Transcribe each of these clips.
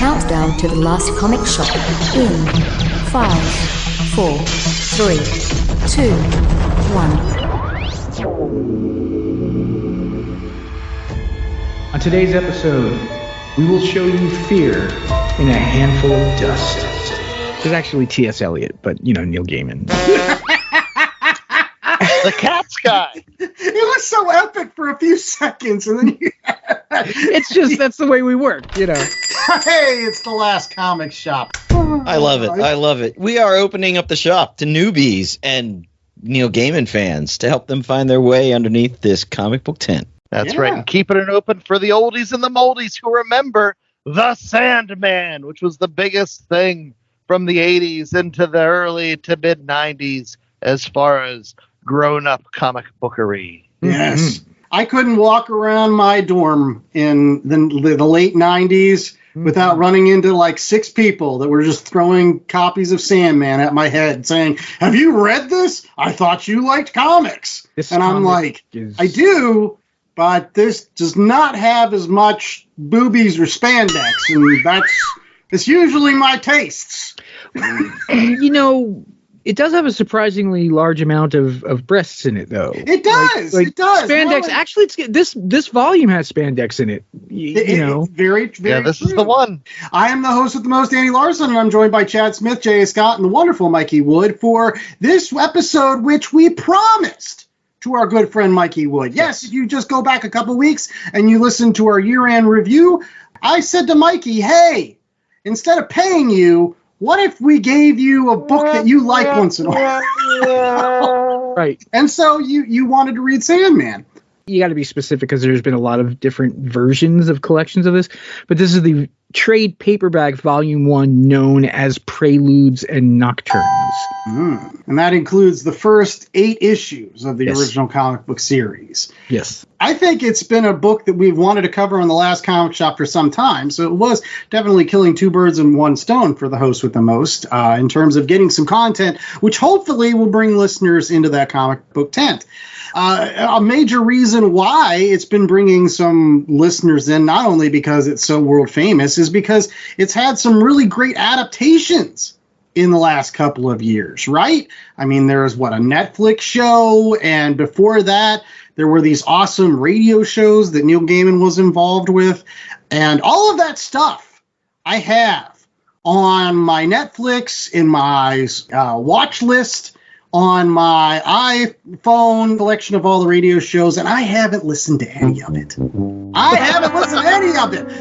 countdown to the last comic shop in 5, 4, 3, 2, 1. On today's episode, we will show you fear in a handful of dust. This is actually T.S. Eliot, but, Neil Gaiman. The Cats guy. It was so epic for a few seconds, and then it's just, that's the way we work, Hey, it's the last comic shop. I love it. We are opening up the shop to newbies and Neil Gaiman fans to help them find their way underneath this comic book tent. That's right. And keeping it open for the oldies and the moldies who remember the Sandman, which was the biggest thing from the 80s into the early to mid 90s as far as grown-up comic bookery. Yes. Mm-hmm. I couldn't walk around my dorm in the late 90s without running into like 6 people that were just throwing copies of Sandman at my head saying, "Have you read this? I thought you liked comics." And I'm like, I do, but this does not have as much boobies or spandex, and it's usually my tastes. It does have a surprisingly large amount of breasts in it, though. It does. It does. Spandex. Actually, this volume has spandex in it. Very, very. Yeah, this true. is the one. I am the host with the most, Andy Larson, and I'm joined by Chad Smith, J.A. Scott, and the wonderful Mikey Wood for this episode, which we promised to our good friend Mikey Wood. Yes, if you just go back a couple weeks and you listen to our year-end review, I said to Mikey, hey, instead of paying you, what if we gave you a book that you like once in a while? Right. And so you wanted to read Sandman. You got to be specific because there's been a lot of different versions of collections of this. But this is the trade paperback volume 1 known as Preludes and Nocturnes. And that includes the first 8 issues of the original comic book series. Yes. I think it's been a book that we've wanted to cover on the last comic shop for some time. So it was definitely killing 2 birds in one stone for the host with the most in terms of getting some content, which hopefully will bring listeners into that comic book tent. A major reason why it's been bringing some listeners in, not only because it's so world famous, is because it's had some really great adaptations in the last couple of years, right? I mean, there's a Netflix show, and before that, there were these awesome radio shows that Neil Gaiman was involved with, and all of that stuff I have on my Netflix, in my watch list, on my iPhone collection of all the radio shows, and I haven't listened to any of it.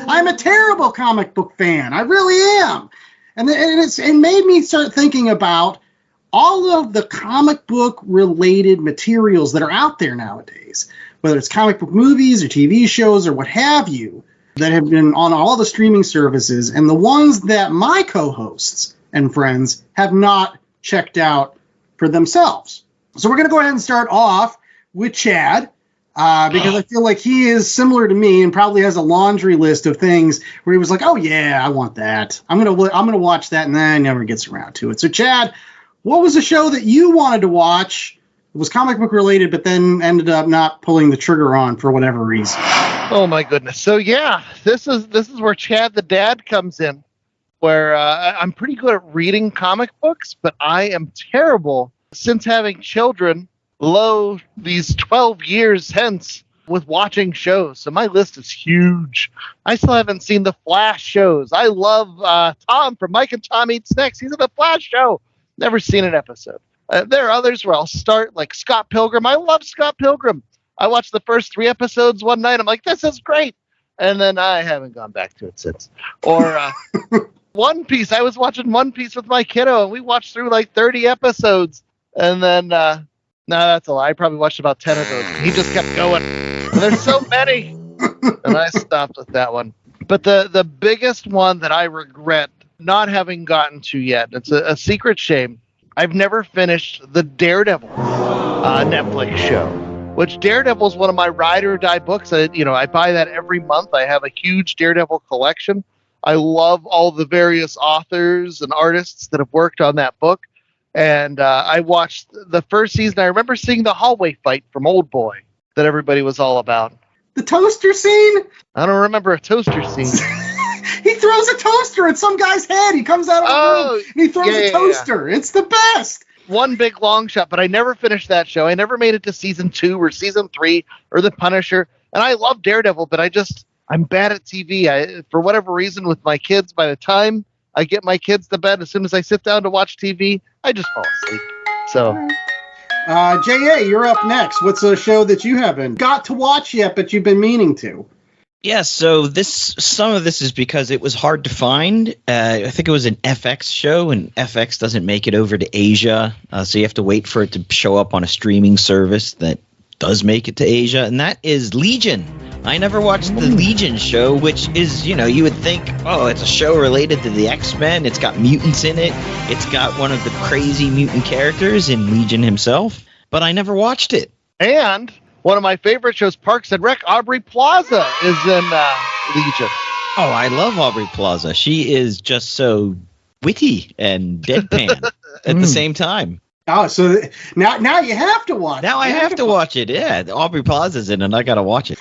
I'm a terrible comic book fan. I really am. And it made me start thinking about all of the comic book related materials that are out there nowadays, whether it's comic book movies or TV shows or what have you, that have been on all the streaming services, and the ones that my co-hosts and friends have not checked out for themselves. So we're going to go ahead and start off with Chad, because I feel like he is similar to me and probably has a laundry list of things where he was like, "Oh yeah, I want that. I'm gonna watch that," and then never gets around to it. So Chad, what was a show that you wanted to watch? It was comic book related, but then ended up not pulling the trigger on for whatever reason. Oh my goodness! So yeah, this is where Chad the dad comes in. Where I'm pretty good at reading comic books, but I am terrible since having children, these 12 years hence, with watching shows. So my list is huge. I still haven't seen the Flash shows. I love Tom from Mike and Tom Eat Snacks. He's in the Flash show. Never seen an episode. There are others where I'll start, like Scott Pilgrim. I love Scott Pilgrim. I watched the first 3 episodes one night. I'm like, this is great. And then I haven't gone back to it since. Or One Piece. I was watching One Piece with my kiddo, and we watched through like 30 episodes. And then, no, that's a lie. I probably watched about 10 of those. He just kept going. And there's so many. And I stopped with that one. But the biggest one that I regret not having gotten to yet, it's a secret shame. I've never finished the Daredevil Netflix show, which Daredevil is one of my ride or die books. I buy that every month. I have a huge Daredevil collection. I love all the various authors and artists that have worked on that book. And I watched the first season. I remember seeing the hallway fight from Old Boy that everybody was all about. The toaster scene? I don't remember a toaster scene. He He throws a toaster at some guy's head. He comes out of the room and he throws a toaster. Yeah. It's the best. One big long shot, but I never finished that show. I never made it to season 2 or season 3 or The Punisher. And I love Daredevil, but I'm bad at TV. For whatever reason, with my kids, by the time I get my kids to bed, as soon as I sit down to watch TV, I just fall asleep. So, J.A., you're up next. What's a show that you haven't got to watch yet, but you've been meaning to? Yeah, so some of this is because it was hard to find. I think it was an FX show, and FX doesn't make it over to Asia, so you have to wait for it to show up on a streaming service that does make it to Asia, and that is Legion. I never watched the Legion show, which is, you would think, oh, it's a show related to the X-Men. It's got mutants in it. It's got one of the crazy mutant characters in Legion himself, but I never watched it. And one of my favorite shows, Parks and Rec, Aubrey Plaza is in Legion. Oh, I love Aubrey Plaza. She is just so witty and deadpan at the same time. Oh, so now you have to watch it. Now I have to watch it. Yeah, Aubrey Plaza's in it, and I got to watch it.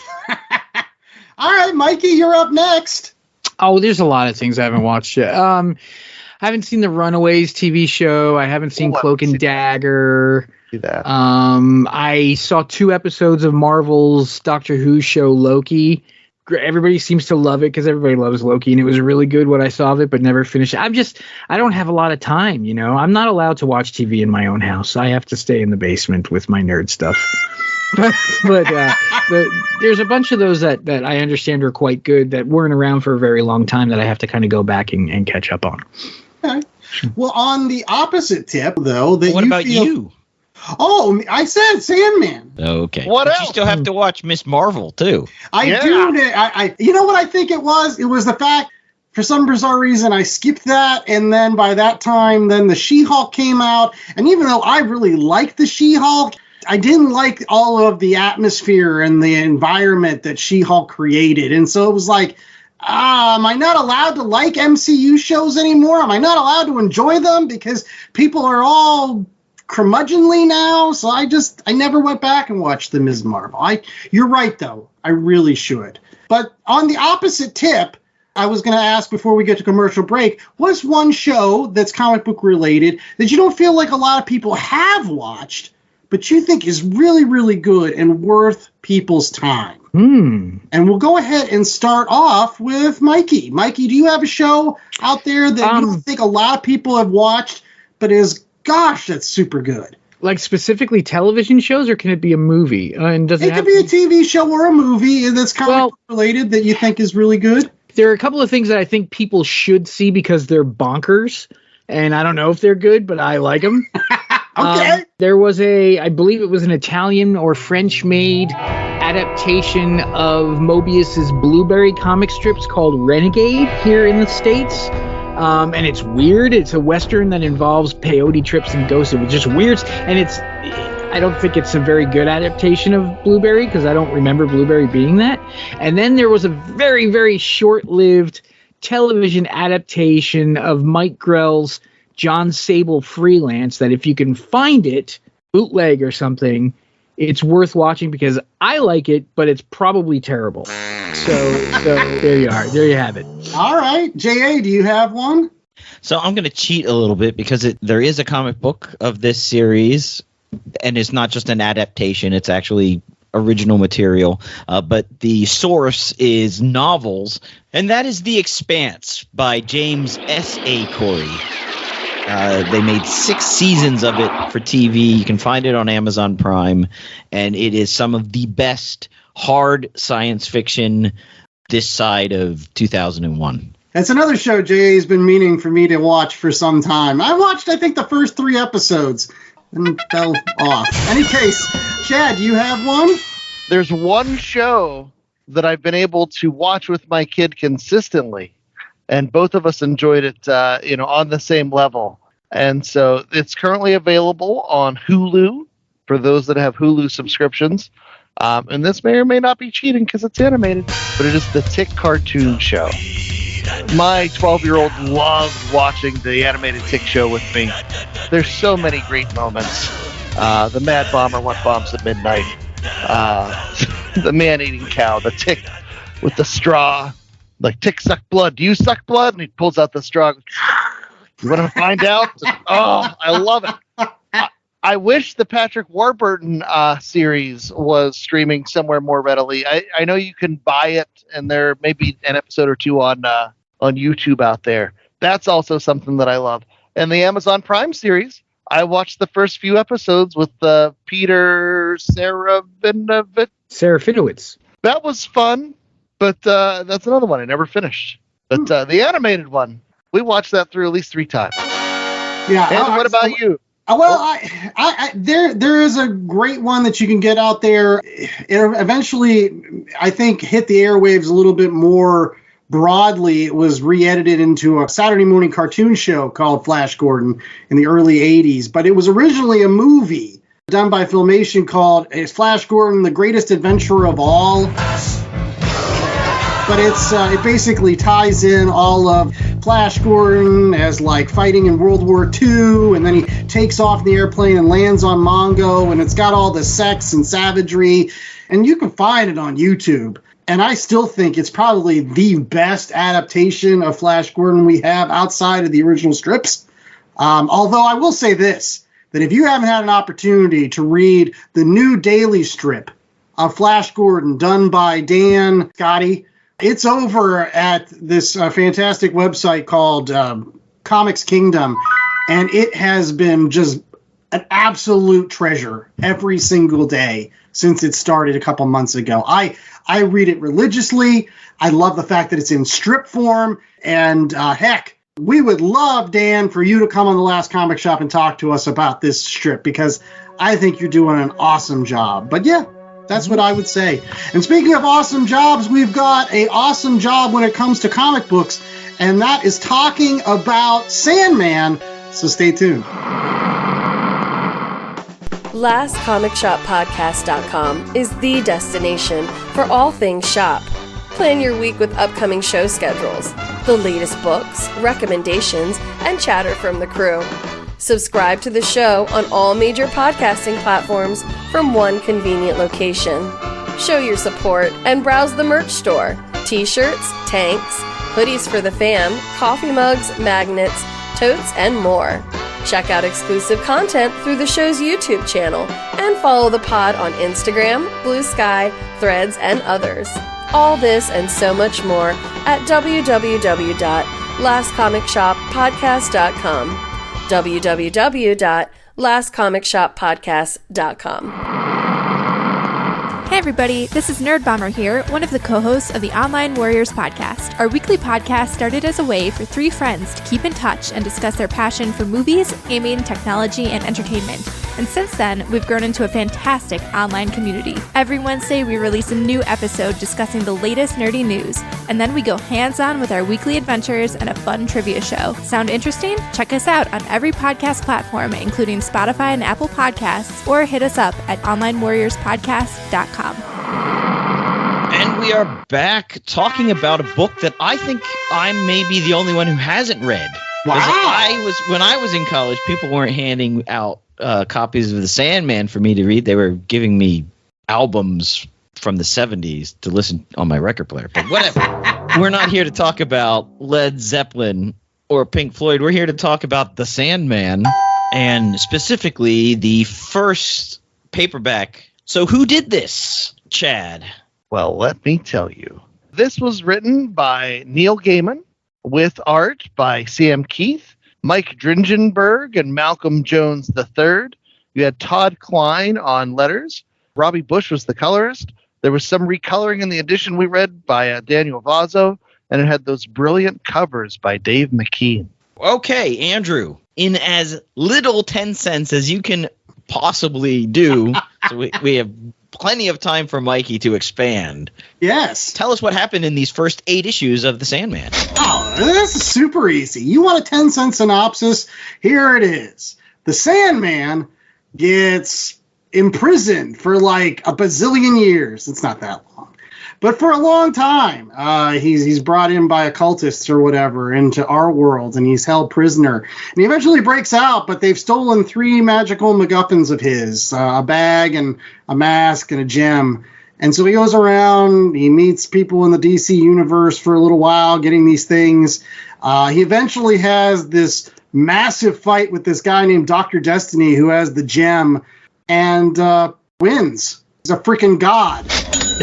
All right, Mikey, you're up next. Oh, there's a lot of things I haven't watched yet. I haven't seen the Runaways TV show. I haven't seen Cloak and Dagger. I saw 2 episodes of Marvel's Doctor Who show Loki. Everybody seems to love it because everybody loves Loki, and it was really good what I saw of it, but never finished it. I don't have a lot of time, I'm not allowed to watch TV in my own house. I have to stay in the basement with my nerd stuff. but there's a bunch of those that I understand are quite good that weren't around for a very long time that I have to kind of go back and catch up on. Okay. Well, on the opposite tip, though, what about you? Oh, I said Sandman. Okay. What else? You still have to watch Miss Marvel, too. I do. You know what I think it was? It was the fact, for some bizarre reason, I skipped that. And then by that time, then the She-Hulk came out. And even though I really liked the She-Hulk, I didn't like all of the atmosphere and the environment that She-Hulk created. And so it was like, am I not allowed to like MCU shows anymore? Am I not allowed to enjoy them because people are all curmudgeonly now? So I never went back and watched the Ms. Marvel. You're right, though. I really should. But on the opposite tip, I was going to ask before we get to commercial break, what's one show that's comic book related that you don't feel like a lot of people have watched, but you think is really, really good and worth people's time? And we'll go ahead and start off with Mikey. Mikey, do you have a show out there that you don't think a lot of people have watched, but is, gosh, that's super good? Like specifically television shows, or can it be a movie? And does it could be a TV show or a movie that's comic book related that you think is really good? There are a couple of things that I think people should see because they're bonkers, and I don't know if they're good, but I like them. Okay. There was I believe it was an Italian or French-made adaptation of Mobius's Blueberry comic strips called Renegade here in the States. And it's weird. It's a Western that involves peyote trips and ghosts. It was just weird. And I don't think it's a very good adaptation of Blueberry because I don't remember Blueberry being that. And then there was a very, very short-lived television adaptation of Mike Grell's John Sable Freelance that if you can find it, bootleg or something, it's worth watching because I like it, but it's probably terrible. So there you are. There you have it. All right. J.A., do you have one? So I'm going to cheat a little bit because there is a comic book of this series, and it's not just an adaptation. It's actually original material. But the source is novels, and that is The Expanse by James S.A. Corey. They made 6 seasons of it for TV. You can find it on Amazon Prime, and it is some of the best hard science fiction this side of 2001. That's another show J.A.'s been meaning for me to watch for some time. I watched, I think, the first 3 episodes and fell off. Any case, Chad, do you have one? There's one show that I've been able to watch with my kid consistently, and both of us enjoyed it, on the same level. And so it's currently available on Hulu for those that have Hulu subscriptions. And this may or may not be cheating because it's animated, but it is the Tick Cartoon Show. My 12-year-old loved watching the animated Tick Show with me. There's so many great moments. The Mad Bomber, What Bombs at Midnight. The man-eating cow, the tick with the straw. like, tick, suck blood. Do you suck blood? And he pulls out the straw. You want to find out? Oh, I love it. I wish the Patrick Warburton series was streaming somewhere more readily. I know you can buy it, and there may be an episode or two on YouTube out there. That's also something that I love. And the Amazon Prime series, I watched the first few episodes with Peter Serafinowicz. That was fun, but that's another one I never finished. But the animated one, we watched that through at least 3 times. Yeah. And what about you? Well, there is a great one that you can get out there. It eventually, I think, hit the airwaves a little bit more broadly. It was re-edited into a Saturday morning cartoon show called Flash Gordon in the early 80s. But it was originally a movie done by Filmation called Flash Gordon, The Greatest Adventurer of All. But it basically ties in all of Flash Gordon as like fighting in World War II, and then he takes off in the airplane and lands on Mongo, and it's got all the sex and savagery, and you can find it on YouTube. And I still think it's probably the best adaptation of Flash Gordon we have outside of the original strips. Although I will say this, that if you haven't had an opportunity to read the new daily strip of Flash Gordon done by Dan Scotti, it's over at this fantastic website called Comics Kingdom, and it has been just an absolute treasure every single day since it started a couple months ago. I read it religiously. I love the fact that it's in strip form, and heck, we would love, Dan, for you to come on the Last Comic Shop and talk to us about this strip, because I think you're doing an awesome job. But yeah, that's what I would say. And speaking of awesome jobs, we've got an awesome job when it comes to comic books, and that is talking about Sandman. So stay tuned. LastComicShopPodcast.com is the destination for all things shop. Plan your week with upcoming show schedules, the latest books, recommendations, and chatter from the crew. Subscribe to the show on all major podcasting platforms from one convenient location. Show your support and browse the merch store. T-shirts, tanks, hoodies for the fam, coffee mugs, magnets, totes, and more. Check out exclusive content through the show's YouTube channel and follow the pod on Instagram, Blue Sky, Threads, and others. All this and so much more at www.lastcomicshoppodcast.com. www.lastcomicshoppodcast.com. Hey everybody, this is Nerd Bomber here, one of the co-hosts of the Online Warriors podcast. Our weekly podcast started as a way for 3 friends to keep in touch and discuss their passion for movies, gaming, technology, and entertainment. And since then, we've grown into a fantastic online community. Every Wednesday, we release a new episode discussing the latest nerdy news, and then we go hands-on with our weekly adventures and a fun trivia show. Sound interesting? Check us out on every podcast platform, including Spotify and Apple Podcasts, or hit us up at onlinewarriorspodcast.com. And we are back talking about a book that I think I'm maybe the only one who hasn't read. Wow. When I was in college, people weren't handing out copies of the Sandman for me to read. They were giving me albums from the 70s to listen on my record player. But whatever. We're not here to talk about Led Zeppelin or Pink Floyd. We're here to talk about the Sandman, and specifically the first paperback. So who did this, Chad? Well, let me tell you. This was written by Neil Gaiman with art by Sam Keith, Mike Dringenberg, and Malcolm Jones III. You had Todd Klein on letters. Robbie Bush was the colorist. There was some recoloring in the edition we read by Daniel Vazzo, and it had those brilliant covers by Dave McKean. Okay, Andrew, in as little 10 cents as you can possibly do, so we have plenty of time for Mikey to expand. Yes. Tell us what happened in these first 8 issues of the Sandman. Oh, this is super easy. You want a 10-cent synopsis? Here it is. The Sandman gets imprisoned for like a bazillion years. It's not that long. But for a long time, he's brought in by occultists or whatever into our world, and he's held prisoner. And he eventually breaks out, but they've stolen 3 magical MacGuffins of his, a bag and a mask and a gem. And so he goes around, he meets people in the DC universe for a little while, getting these things. He eventually has this massive fight with this guy named Dr. Destiny, who has the gem, and wins. He's a freaking god.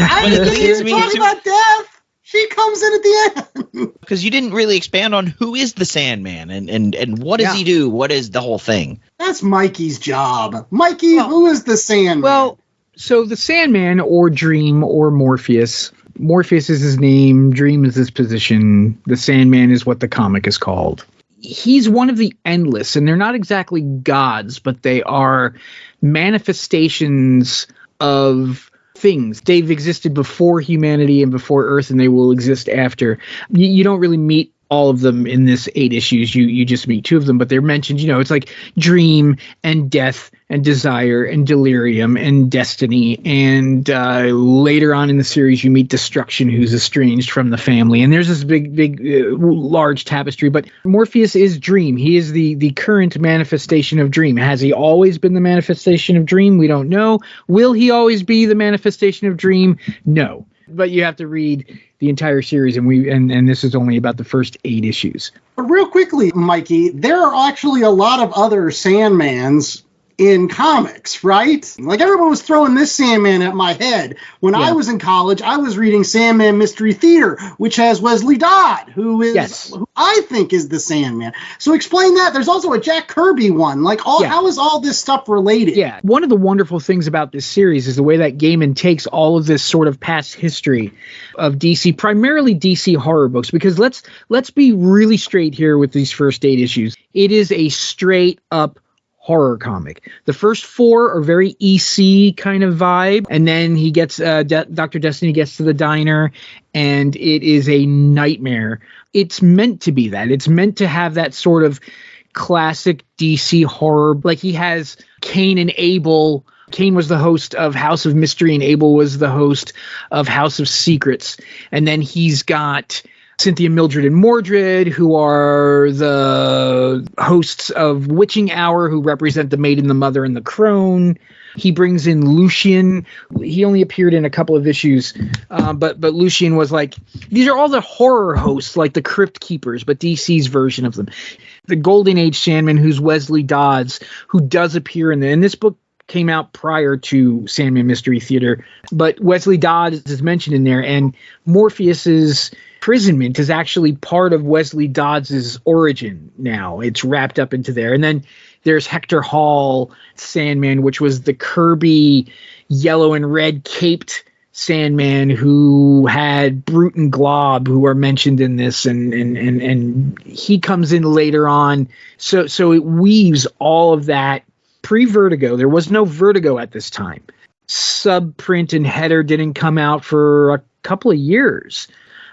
I didn't talk about death. She comes in at the end. Because you didn't really expand on who is the Sandman and what does he do? What is the whole thing? That's Mikey's job. Mikey, who is the Sandman? Well, so the Sandman, or Dream, or Morpheus. Morpheus is his name. Dream is his position. The Sandman is what the comic is called. He's one of the endless, and they're not exactly gods, but they are manifestations of things. They've existed before humanity and before Earth, and they will exist after. You don't really meet all of them in this 8 issues. You just meet 2 of them, but they're mentioned. It's like dream and death and desire and delirium and destiny. And later on in the series, you meet Destruction, who's estranged from the family. And there's this big, large tapestry. But Morpheus is Dream. He is the current manifestation of Dream. Has he always been the manifestation of Dream? We don't know. Will he always be the manifestation of Dream? No. But you have to read the entire series, and this is only about the first 8 issues. But real quickly, Mikey, there are actually a lot of other Sandmans in comics, right? Like, everyone was throwing this Sandman at my head. When I was in college, I was reading Sandman Mystery Theater, which has Wesley Dodd, who I think is the Sandman. So explain that. There's also a Jack Kirby one. Like, how is all this stuff related? Yeah. One of the wonderful things about this series is the way that Gaiman takes all of this sort of past history of DC, primarily DC horror books, because let's be really straight here with these first 8 issues. It is a straight up horror comic. The first 4 are very EC kind of vibe, and then he gets Dr. Destiny gets to the diner, and it is a nightmare. It's meant to be that. It's meant to have that sort of classic DC horror. Like, he has Cain and Abel. Cain was the host of House of Mystery, and Abel was the host of House of Secrets. And then he's got Cynthia, Mildred, and Mordred, who are the hosts of Witching Hour, who represent the Maiden, the Mother, and the Crone. He brings in Lucian. He only appeared in a couple of issues, but Lucian was like, these are all the horror hosts, like the Crypt Keepers, but DC's version of them. The Golden Age Sandman, who's Wesley Dodds, who does appear in this book. Came out prior to Sandman Mystery Theater, but Wesley Dodds is mentioned in there, and Morpheus's imprisonment is actually part of Wesley Dodds' origin now. It's wrapped up into there. And then there's Hector Hall Sandman, which was the Kirby yellow and red caped Sandman who had Brute and Glob, who are mentioned in this, and he comes in later on. So it weaves all of that. Pre-Vertigo, there was no Vertigo at this time. Subprint and header didn't come out for a couple of years.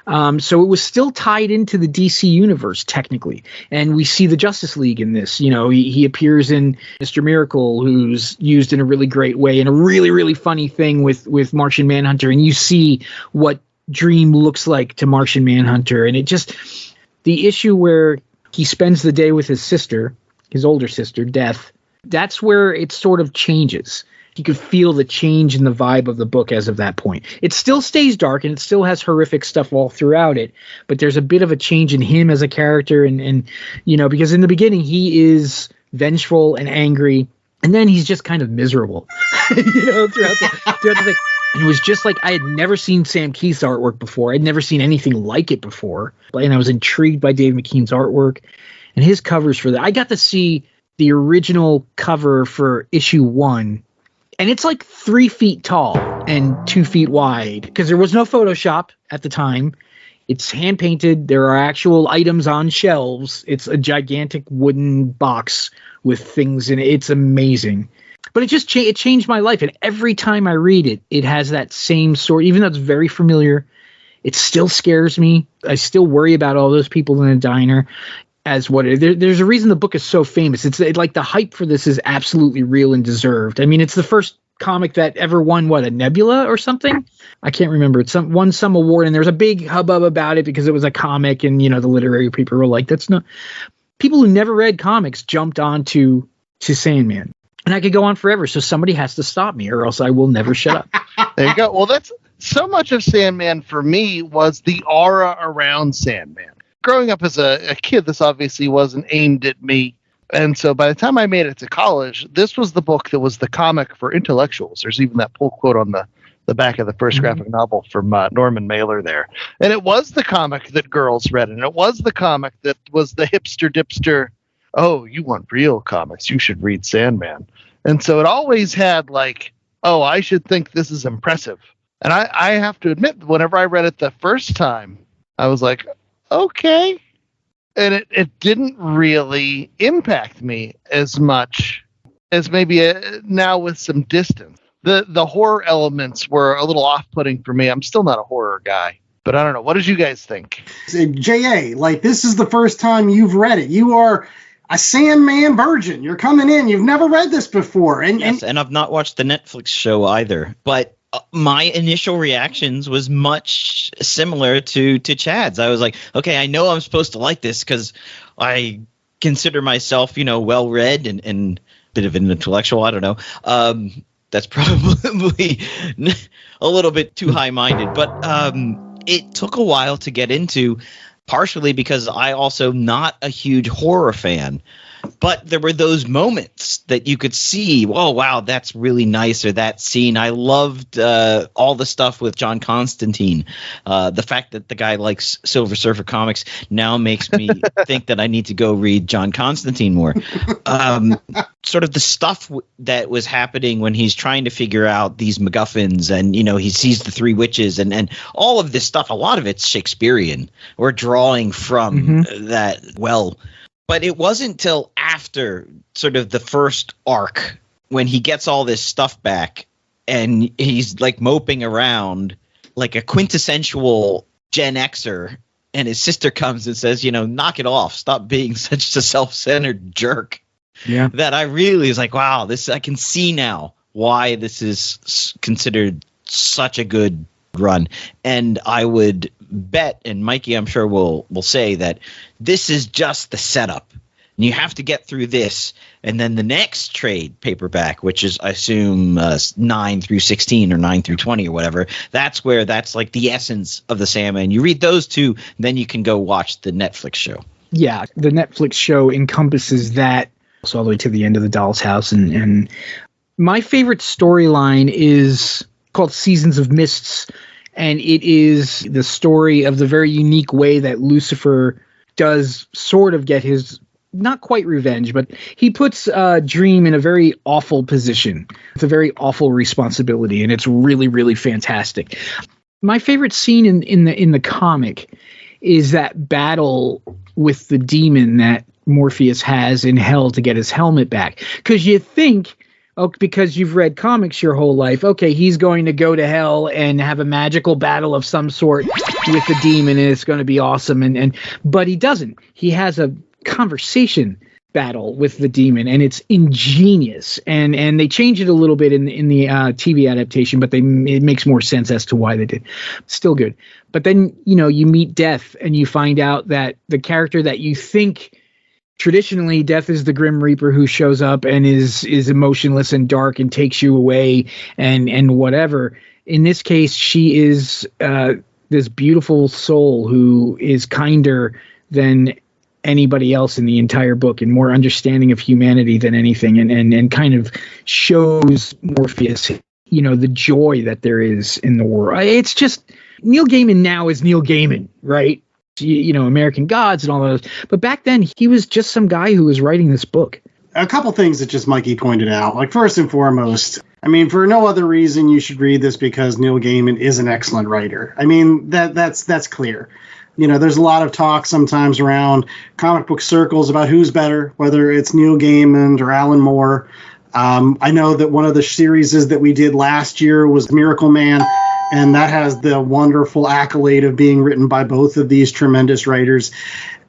So it was still tied into the DC universe, technically. And we see the Justice League in this. He appears in Mr. Miracle, who's used in a really great way, and a really, really funny thing with Martian Manhunter. And you see what Dream looks like to Martian Manhunter. And the issue where he spends the day with his sister, his older sister, Death, that's where it sort of changes. You could feel the change in the vibe of the book as of that point. It still stays dark, and it still has horrific stuff all throughout it, but there's a bit of a change in him as a character, and because in the beginning he is vengeful and angry, and then he's just kind of miserable, throughout the thing. And it was just like, I had never seen Sam Keith's artwork before. I'd never seen anything like it before, and I was intrigued by Dave McKean's artwork and his covers for that. I got to see the original cover for issue 1, and it's like 3 feet tall and 2 feet wide, because there was no Photoshop at the time. It's hand painted. There are actual items on shelves. It's a gigantic wooden box with things in it. It's amazing. But it just it changed my life. And every time I read it, it has that same sort, even though it's very familiar, it still scares me. I still worry about all those people in a diner. As what there's a reason the book is so famous. It's like the hype for this is absolutely real and deserved. I mean, it's the first comic that ever won a Nebula or something. I can't remember. It won some award, and there's a big hubbub about it because it was a comic, and the literary people were like, "That's not." People who never read comics jumped onto Sandman. And I could go on forever, so somebody has to stop me, or else I will never shut up. There you go. Well, that's so much of Sandman for me was the aura around Sandman. Growing up as a kid, this obviously wasn't aimed at me. And so by the time I made it to college, this was the book that was the comic for intellectuals. There's even that pull quote on the back of the first graphic novel from Norman Mailer there. And it was the comic that girls read, and it was the comic that was the hipster dipster, oh, you want real comics, you should read Sandman. And so it always had like, oh, I should think this is impressive. And I have to admit, whenever I read it the first time, I was like, okay. And it didn't really impact me as much as maybe now with some distance. The horror elements were a little off-putting for me. I'm still not a horror guy, but I don't know. What did you guys think? J.A., like, this is the first time you've read it. You are a Sandman virgin. You're coming in. You've never read this before. And I've not watched the Netflix show either. But my initial reactions was much similar to Chad's. I was like, okay, I know I'm supposed to like this because I consider myself, well-read and a bit of an intellectual. I don't know. That's probably a little bit too high-minded. But it took a while to get into, partially because I also not a huge horror fan. But there were those moments that you could see, oh, wow, that's really nice, or that scene. I loved all the stuff with John Constantine. The fact that the guy likes Silver Surfer comics now makes me think that I need to go read John Constantine more. Sort of the stuff that was happening when he's trying to figure out these MacGuffins, and, he sees the three witches and all of this stuff. A lot of it's Shakespearean or drawing from that well. But it wasn't till after sort of the first arc when he gets all this stuff back and he's like moping around like a quintessential Gen Xer, and his sister comes and says, knock it off. Stop being such a self-centered jerk. Yeah. That I really was like, wow, I can see now why this is considered such a good run. And I would bet, and Mikey I'm sure will say, that this is just the setup, and you have to get through this, and then the next trade paperback, which is I assume 9 through 16 or 9 through 20 or whatever, that's like the essence of the Sandman. You read those two, then you can go watch the Netflix show. Yeah, the Netflix show encompasses that, so all the way to the end of the Doll's House. And my favorite storyline is called Seasons of Mists. And it is the story of the very unique way that Lucifer does sort of get his, not quite revenge, but he puts Dream in a very awful position. It's a very awful responsibility, and it's really, really fantastic. My favorite scene in the comic is that battle with the demon that Morpheus has in hell to get his helmet back. Because you think, because you've read comics your whole life, okay, he's going to go to hell and have a magical battle of some sort with the demon, and it's going to be awesome. But he doesn't. He has a conversation battle with the demon, and it's ingenious. And they change it a little bit in the TV adaptation, but it makes more sense as to why they did. Still good. But then, you meet Death, and you find out that the character that you think traditionally Death is the Grim Reaper who shows up and is emotionless and dark and takes you away and whatever. In this case, she is this beautiful soul who is kinder than anybody else in the entire book and more understanding of humanity than anything, and kind of shows Morpheus, the joy that there is in the world. It's just, Neil Gaiman now is Neil Gaiman, right? American Gods and all those. But back then, he was just some guy who was writing this book. A couple things that just Mikey pointed out. Like, first and foremost, for no other reason, you should read this because Neil Gaiman is an excellent writer. That's clear. There's a lot of talk sometimes around comic book circles about who's better, whether it's Neil Gaiman or Alan Moore. I know that one of the series that we did last year was Miracle Man, and that has the wonderful accolade of being written by both of these tremendous writers.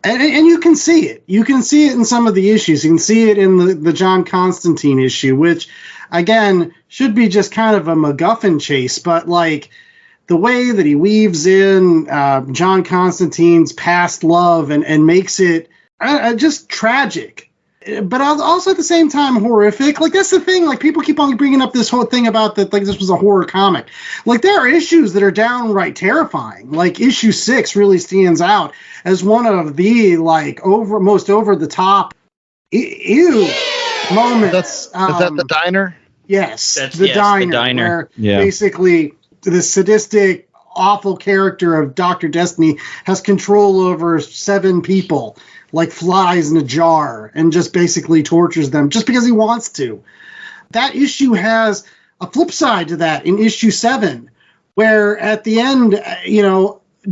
And you can see it. You can see it in some of the issues. You can see it in the John Constantine issue, which, again, should be just kind of a MacGuffin chase. But, like, the way that he weaves in John Constantine's past love and makes it just tragic. but also at the same time horrific. Like, that's the thing. Like, people keep on bringing up this whole thing about that, like, this was a horror comic. Like, there are issues that are downright terrifying. Like, issue 6 really stands out as one of the, like, most over the top ew moments. Is that the diner? Yes, The diner. Where basically the sadistic, awful character of Dr. Destiny has control over 7 people, like flies in a jar, and just basically tortures them just because he wants to. That issue has a flip side to that in issue 7, where at the end,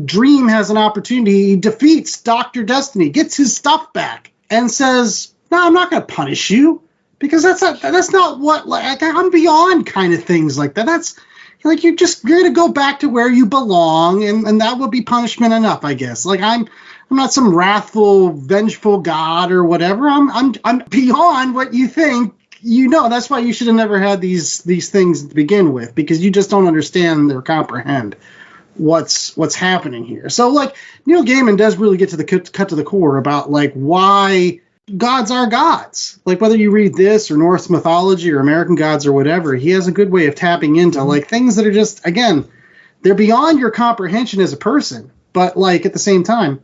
Dream has an opportunity. He defeats Dr. Destiny, gets his stuff back, and says, "No, I'm not going to punish you, because that's not what, like, I'm beyond kind of things like that. That's like, you're going to go back to where you belong, and that will be punishment enough, I guess. Like, I'm not some wrathful, vengeful god or whatever. I'm beyond what you think. That's why you should have never had these things to begin with, because you just don't understand or comprehend what's happening here." So, like, Neil Gaiman does really get to the cut to the core about, like, why gods are gods. Like, whether you read this or Norse mythology or American gods or whatever, he has a good way of tapping into, like, things that are just, again, they're beyond your comprehension as a person, but, like, at the same time,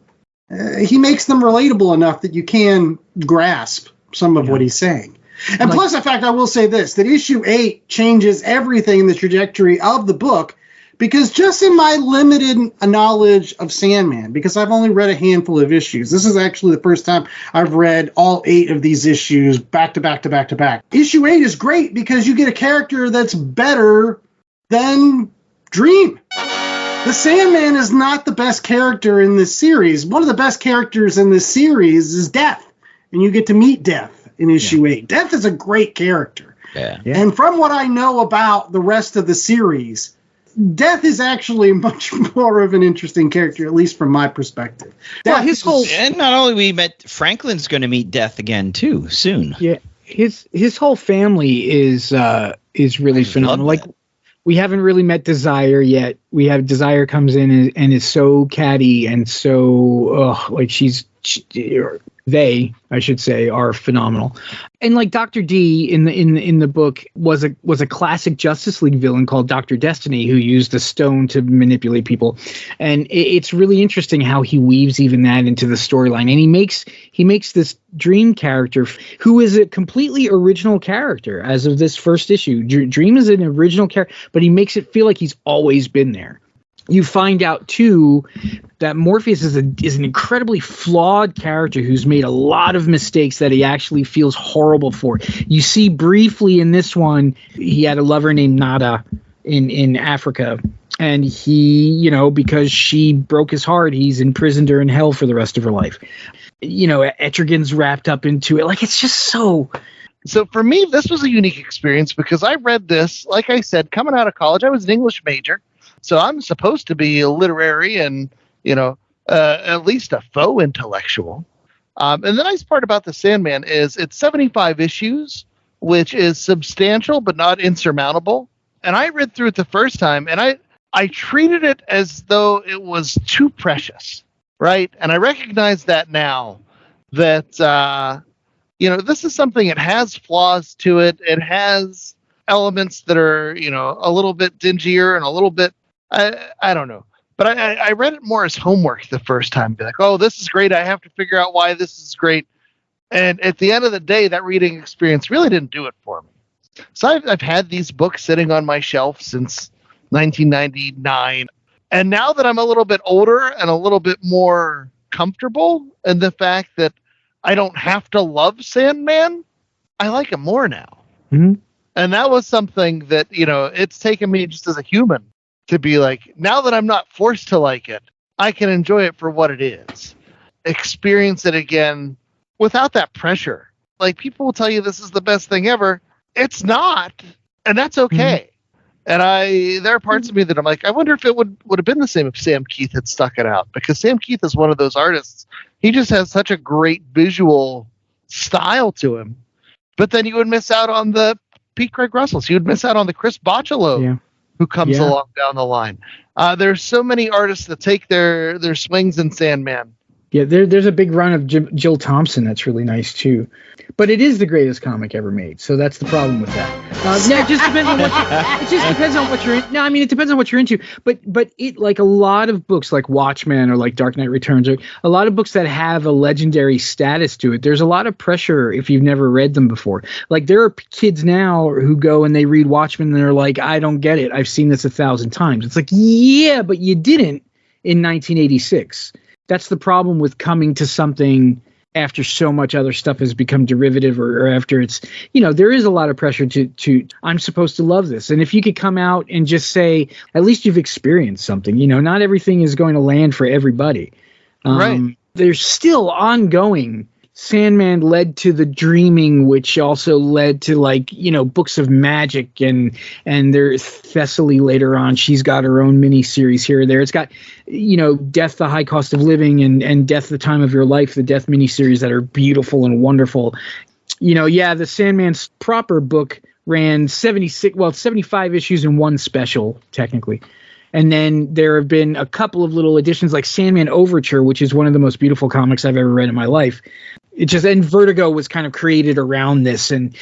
he makes them relatable enough that you can grasp some of what he's saying. And plus, in fact, I will say this, that issue 8 changes everything in the trajectory of the book, because just in my limited knowledge of Sandman, because I've only read a handful of issues, this is actually the first time I've read all 8 of these issues back to back to back to back. Issue 8 is great because you get a character that's better than Dream. The Sandman is not the best character in this series. One of the best characters in this series is Death, and you get to meet Death in issue 8. Death is a great character. Yeah. And from what I know about the rest of the series, Death is actually much more of an interesting character, at least from my perspective. And not only we met, Franklin's going to meet Death again too soon. Yeah, his whole family is really phenomenal. Like, we haven't really met Desire yet. We have Desire comes in and is so catty and so they, I should say, are phenomenal. And like Dr. D in the book was a classic Justice League villain called Dr. Destiny, who used a stone to manipulate people. And it's really interesting how he weaves even that into the storyline. And he makes this Dream character who is a completely original character as of this first issue. Dream is an original character, but he makes it feel like he's always been there. You find out, too, that Morpheus is an incredibly flawed character who's made a lot of mistakes that he actually feels horrible for. You see briefly in this one, he had a lover named Nada in Africa. And he, because she broke his heart, he's imprisoned her in hell for the rest of her life. Etrigan's wrapped up into it. Like, it's just so... So for me, this was a unique experience because I read this, like I said, coming out of college. I was an English major. So I'm supposed to be literary and, at least a faux intellectual. And the nice part about the Sandman is it's 75 issues, which is substantial but not insurmountable. And I read through it the first time, and I treated it as though it was too precious, right? And I recognize that now, that, this is something, it has flaws to it. It has elements that are, a little bit dingier and a little bit, I don't know. But I read it more as homework the first time. Be like, oh, this is great. I have to figure out why this is great. And at the end of the day, that reading experience really didn't do it for me. So I've had these books sitting on my shelf since 1999. And now that I'm a little bit older and a little bit more comfortable in the fact that I don't have to love Sandman, I like him more now. Mm-hmm. And that was something that, it's taken me just as a human to be like, now that I'm not forced to like it, I can enjoy it for what it is. Experience it again without that pressure. Like, people will tell you this is the best thing ever. It's not. And that's okay. Mm-hmm. And there are parts of me that I'm like, I wonder if it would have been the same if Sam Keith had stuck it out. Because Sam Keith is one of those artists. He just has such a great visual style to him. But then you would miss out on the Pete Craig Russells. You would miss out on the Chris Bocciolo who comes along down the line. There's so many artists that take their swings in Sandman Yeah, there's a big run of Jill Thompson that's really nice too, but it is the greatest comic ever made. So that's the problem with that. It just depends on what you're in. No, I mean it depends on what you're into. But it, like a lot of books like Watchmen or like Dark Knight Returns, or a lot of books that have a legendary status to it. There's a lot of pressure if you've never read them before. Like there are kids now who go and they read Watchmen and they're like, I don't get it. I've seen this 1,000 times. It's like, yeah, but you didn't in 1986. That's the problem with coming to something after so much other stuff has become derivative, or after it's, there is a lot of pressure to I'm supposed to love this. And if you could come out and just say, at least you've experienced something, not everything is going to land for everybody. Right. There's still ongoing. Sandman led to The Dreaming, which also led to books of magic, and there's Thessaly later on. She's got her own mini series here or there. It's got, Death, The High Cost of Living, and Death, The Time of Your Life, the Death miniseries that are beautiful and wonderful. The Sandman's proper book ran 75 issues in one special, technically. And then there have been a couple of little additions like Sandman Overture, which is one of the most beautiful comics I've ever read in my life. And Vertigo was kind of created around this. And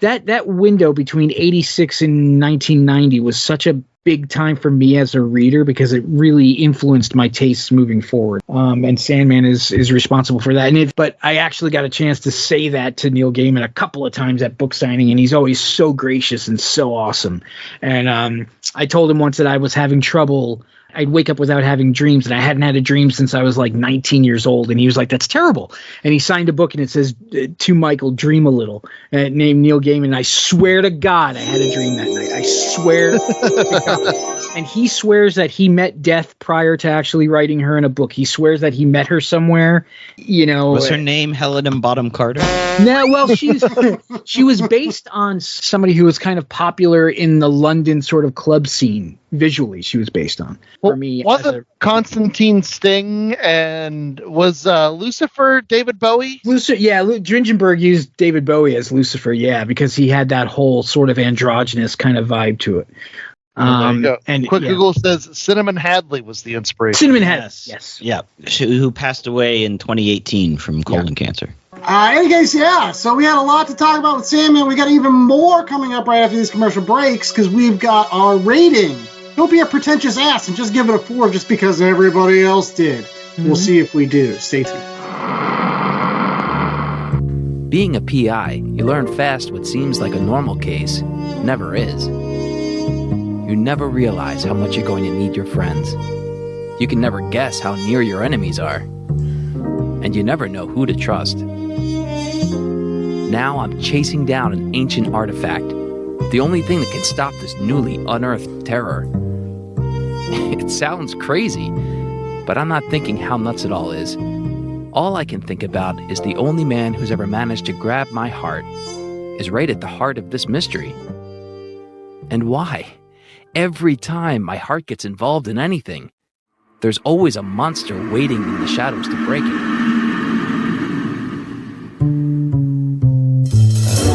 that window between 86 and 1990 was such a big time for me as a reader, because it really influenced my tastes moving forward. And Sandman is responsible for that. But I actually got a chance to say that to Neil Gaiman a couple of times at book signing, and he's always so gracious and so awesome. And I told him once that I was having trouble. I'd wake up without having dreams, and I hadn't had a dream since I was like 19 years old. And he was like, that's terrible. And he signed a book, and it says, to Michael, dream a little, named Neil Gaiman. And I swear to God, I had a dream that night. I swear to God. And he swears that he met Death prior to actually writing her in a book. He swears that he met her somewhere, Was her name Helena Bottom Carter? No, well, she was based on somebody who was kind of popular in the London sort of club scene. Visually, she was based on. For me, wasn't Constantine Sting, and was Lucifer David Bowie? Dringenberg used David Bowie as Lucifer, because he had that whole sort of androgynous kind of vibe to it. And Google says Cinnamon Hadley was the inspiration. Cinnamon Hadley, yes. Yeah, who passed away in 2018 from colon cancer. In any case, so we had a lot to talk about with Sandman. We got even more coming up right after these commercial breaks, because we've got our rating. Don't be a pretentious ass and just give it a 4 just because everybody else did. Mm-hmm. We'll see if we do. Stay tuned. Being a PI, you learn fast what seems like a normal case never is. You never realize how much you're going to need your friends. You can never guess how near your enemies are. And you never know who to trust. Now I'm chasing down an ancient artifact, the only thing that can stop this newly unearthed terror. It sounds crazy, but I'm not thinking how nuts it all is. All I can think about is the only man who's ever managed to grab my heart is right at the heart of this mystery. And why? Every time my heart gets involved in anything, there's always a monster waiting in the shadows to break it.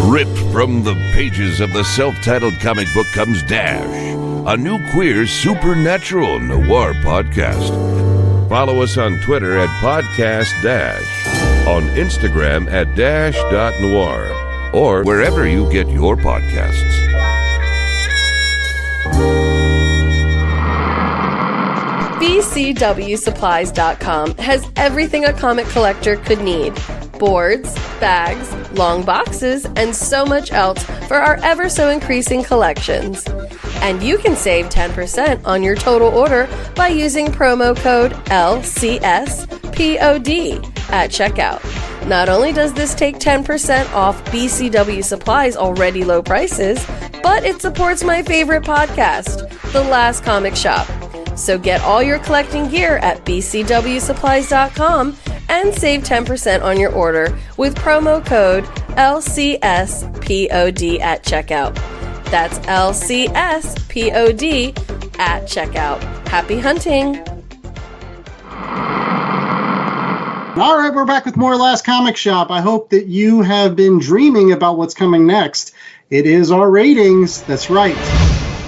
Ripped from the pages of the self-titled comic book comes Dash, a new queer supernatural noir podcast. Follow us on Twitter at Podcast Dash, on Instagram at dash.noir, or wherever you get your podcasts. BCWSupplies.com has everything a comic collector could need. Boards, bags, long boxes, and so much else for our ever so increasing collections. And you can save 10% on your total order by using promo code LCSPOD at checkout. Not only does this take 10% off BCW Supplies' already low prices, but it supports my favorite podcast, The Last Comic Shop. So get all your collecting gear at BCWSupplies.com and save 10% on your order with promo code LCSPOD at checkout. That's LCSPOD at checkout. Happy hunting! All right, we're back with more Last Comic Shop. I hope that you have been dreaming about what's coming next. It is our ratings, that's right,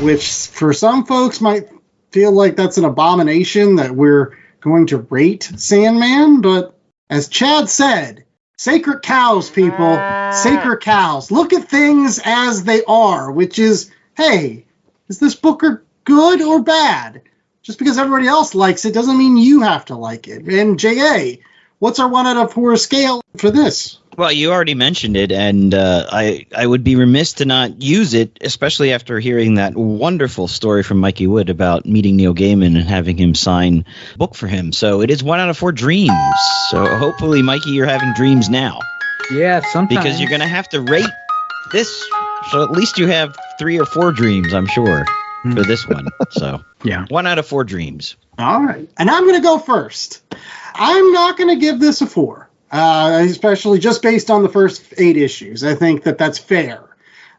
which for some folks might feel like that's an abomination that we're going to rate Sandman, but as Chad said, sacred cows, people, sacred cows. Look at things as they are, which is, hey, is this book good or bad? Just because everybody else likes it doesn't mean you have to like it. And J.A., what's our 1 out of 4 scale for this? Well, you already mentioned it, and I would be remiss to not use it, especially after hearing that wonderful story from Mikey Wood about meeting Neil Gaiman and having him sign a book for him. So it is 1 out of 4 dreams. So hopefully, Mikey, you're having dreams now. Yeah, sometimes. Because you're going to have to rate this, so at least you have 3 or 4 dreams, I'm sure, for this one. So yeah, 1 out of 4 dreams. All right. And I'm going to go first. I'm not going to give this a 4. Especially just based on the first 8 issues. I think that's fair.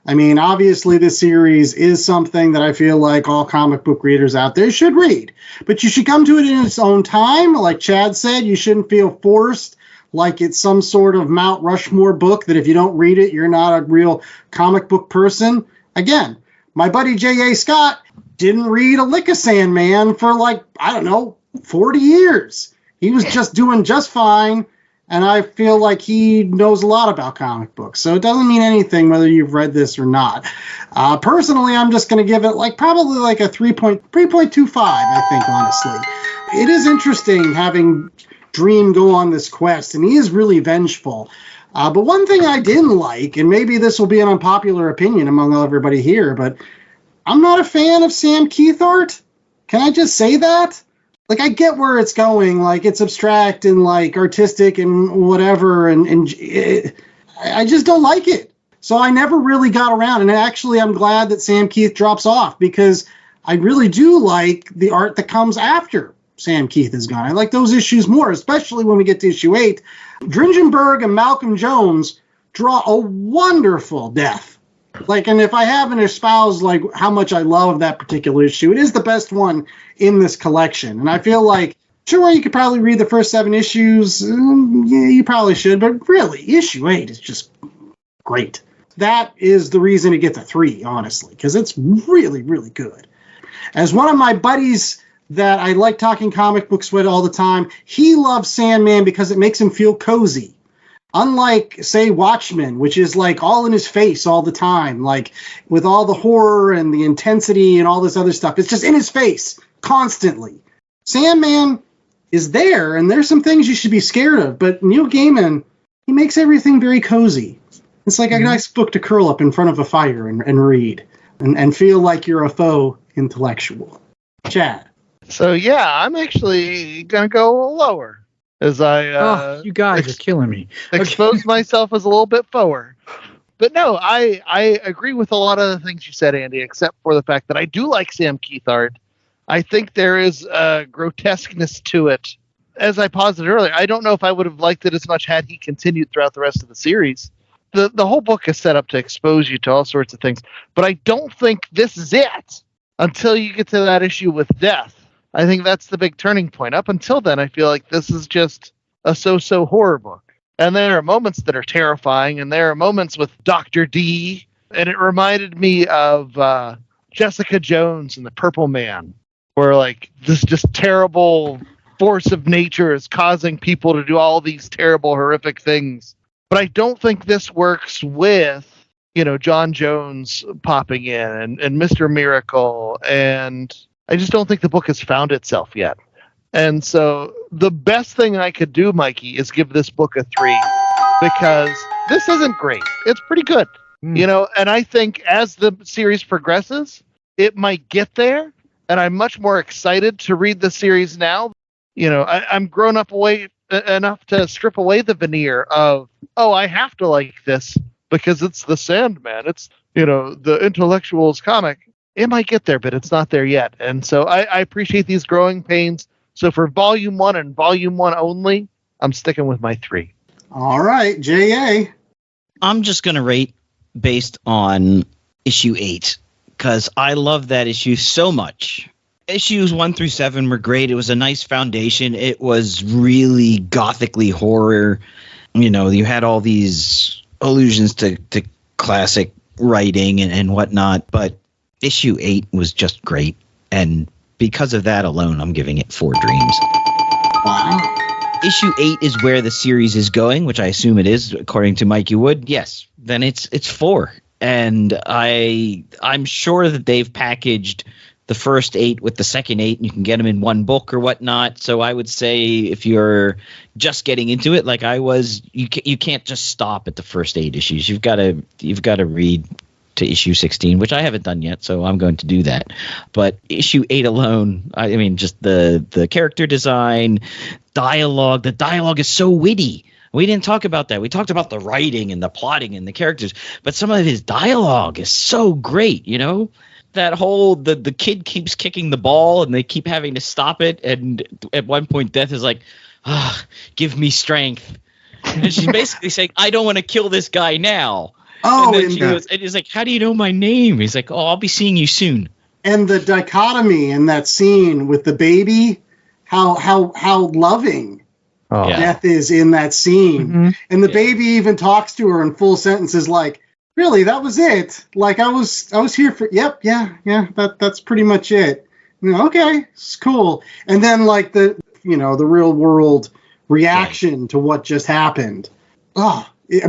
I mean, obviously, this series is something that I feel like all comic book readers out there should read. But you should come to it in its own time. Like Chad said, you shouldn't feel forced like it's some sort of Mount Rushmore book that if you don't read it, you're not a real comic book person. Again, my buddy J.A. Scott didn't read a lick of Sandman for 40 years. He was just doing just fine. And I feel like he knows a lot about comic books. So it doesn't mean anything whether you've read this or not. Personally, I'm just going to give it probably a 3.25, I think, honestly. It is interesting having Dream go on this quest, and he is really vengeful. But one thing I didn't like, and maybe this will be an unpopular opinion among everybody here, but I'm not a fan of Sam Keith art. Can I just say that? I get where it's going. It's abstract and artistic and whatever, and I just don't like it. So I never really got around. And actually, I'm glad that Sam Keith drops off because I really do like the art that comes after Sam Keith is gone. I like those issues more, especially when we get to issue 8. Dringenberg and Malcolm Jones draw a wonderful death. And if I haven't espoused how much I love that particular issue, it is the best one in this collection. And I feel sure, you could probably read the first 7 issues. Yeah, you probably should. But really, issue 8 is just great. That is the reason it gets a 3, honestly, because it's really, really good. As one of my buddies that I like talking comic books with all the time, he loves Sandman because it makes him feel cozy. Unlike, say, Watchmen, which is all in his face all the time, with all the horror and the intensity and all this other stuff. It's just in his face constantly. Sandman is there, and there's some things you should be scared of, but Neil Gaiman, he makes everything very cozy. It's a nice book to curl up in front of a fire and read and feel like you're a faux intellectual. Chad. So, yeah, I'm actually going to go lower. As you guys are killing me. Expose myself as a little bit forward. But no, I agree with a lot of the things you said, Andy, except for the fact that I do like Sam Keith art. I think there is a grotesqueness to it. As I posited earlier, I don't know if I would have liked it as much had he continued throughout the rest of the series. The whole book is set up to expose you to all sorts of things. But I don't think this is it until you get to that issue with death. I think that's the big turning point. Up until then, I feel like this is just a so-so horror book. And there are moments that are terrifying, and there are moments with Dr. D, and it reminded me of Jessica Jones and the Purple Man, where this just terrible force of nature is causing people to do all these terrible, horrific things. But I don't think this works with, John Jones popping in and Mr. Miracle, and I just don't think the book has found itself yet. And so the best thing I could do, Mikey, is give this book a 3 because this isn't great. It's pretty good, and I think as the series progresses, it might get there. And I'm much more excited to read the series now. I'm grown up enough to strip away the veneer of, I have to like this because it's the Sandman. It's, the intellectuals comic. It might get there, but it's not there yet. And so I appreciate these growing pains. So for volume 1 and volume 1 only, I'm sticking with my 3. All right, J.A. I'm just going to rate based on issue 8 because I love that issue so much. Issues 1 through 7 were great. It was a nice foundation. It was really gothically horror. You had all these allusions to classic writing and whatnot, but issue 8 was just great, and because of that alone, I'm giving it 4 dreams. Wow. issue 8 is where the series is going, which I assume it is, according to Mikey Wood. Yes, then it's 4. And I'm sure that they've packaged the first 8 with the second 8, and you can get them in one book or whatnot. So I would say if you're just getting into it, like I was, you can't just stop at the first 8 issues. You've got to read to issue 16, which I haven't done yet, so I'm going to do that. But issue 8 alone, I mean, just the character design, dialogue. The dialogue is so witty. We didn't talk about that. We talked about the writing and the plotting and the characters, but some of his dialogue is so great, you know? That whole the kid keeps kicking the ball and they keep having to stop it, and at one point Death is like, give me strength. And she's basically saying, I don't want to kill this guy now. Oh, and he's like, how do you know my name? He's like, I'll be seeing you soon. And the dichotomy in that scene with the baby, how loving Death is in that scene. Mm-hmm. And the baby even talks to her in full sentences like, really, that was it? Like I was here for that's pretty much it. You know, okay, it's cool. And then like the real world reaction to what just happened.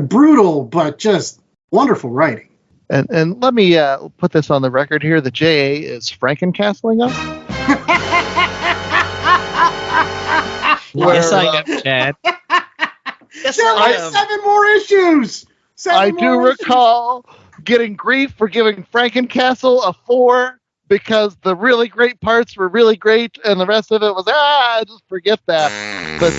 Brutal, but just wonderful writing. And let me put this on the record here. The JA is Frankencastling us. Yes, I am, Chad. Yes, there are 7 more issues. I do recall getting grief for giving Frankencastle a 4 because the really great parts were really great and the rest of it was, just forget that. But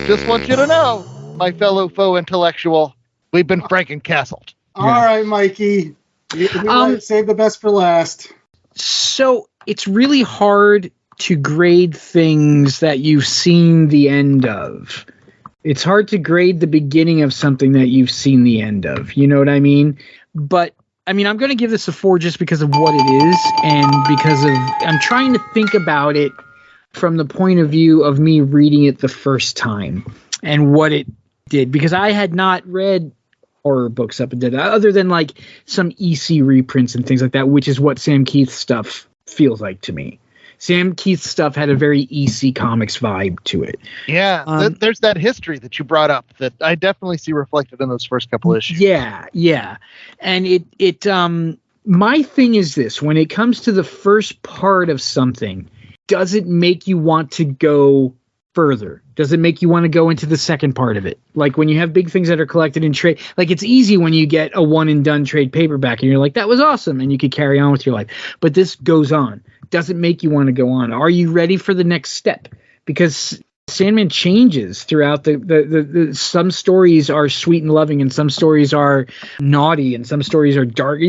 just want you to know, my fellow foe intellectual, we've been Frankencastled. All right, Mikey. Save the best for last. So it's really hard to grade things that you've seen the end of. It's hard to grade the beginning of something that you've seen the end of. You know what I mean? But, I mean, I'm going to give this a 4 just because of what it is and because of I'm trying to think about it from the point of view of me reading it the first time and what it did. Because I had not read horror books up until that, other than like some EC reprints and things like that, which is what Sam Keith's stuff feels like to me. Sam Keith's stuff had a very EC Comics vibe to it. Yeah, there's that history that you brought up that I definitely see reflected in those first couple issues. Yeah. And it my thing is this, when it comes to the first part of something, does it make you want to go further? Does it make you want to go into the second part of it? Like when you have big things that are collected in trade, like it's easy when you get a one and done trade paperback and you're like, that was awesome. And you could carry on with your life, but this goes on. Does it make you want to go on? Are you ready for the next step? Because Sandman changes throughout the some stories are sweet and loving and some stories are naughty and some stories are dark,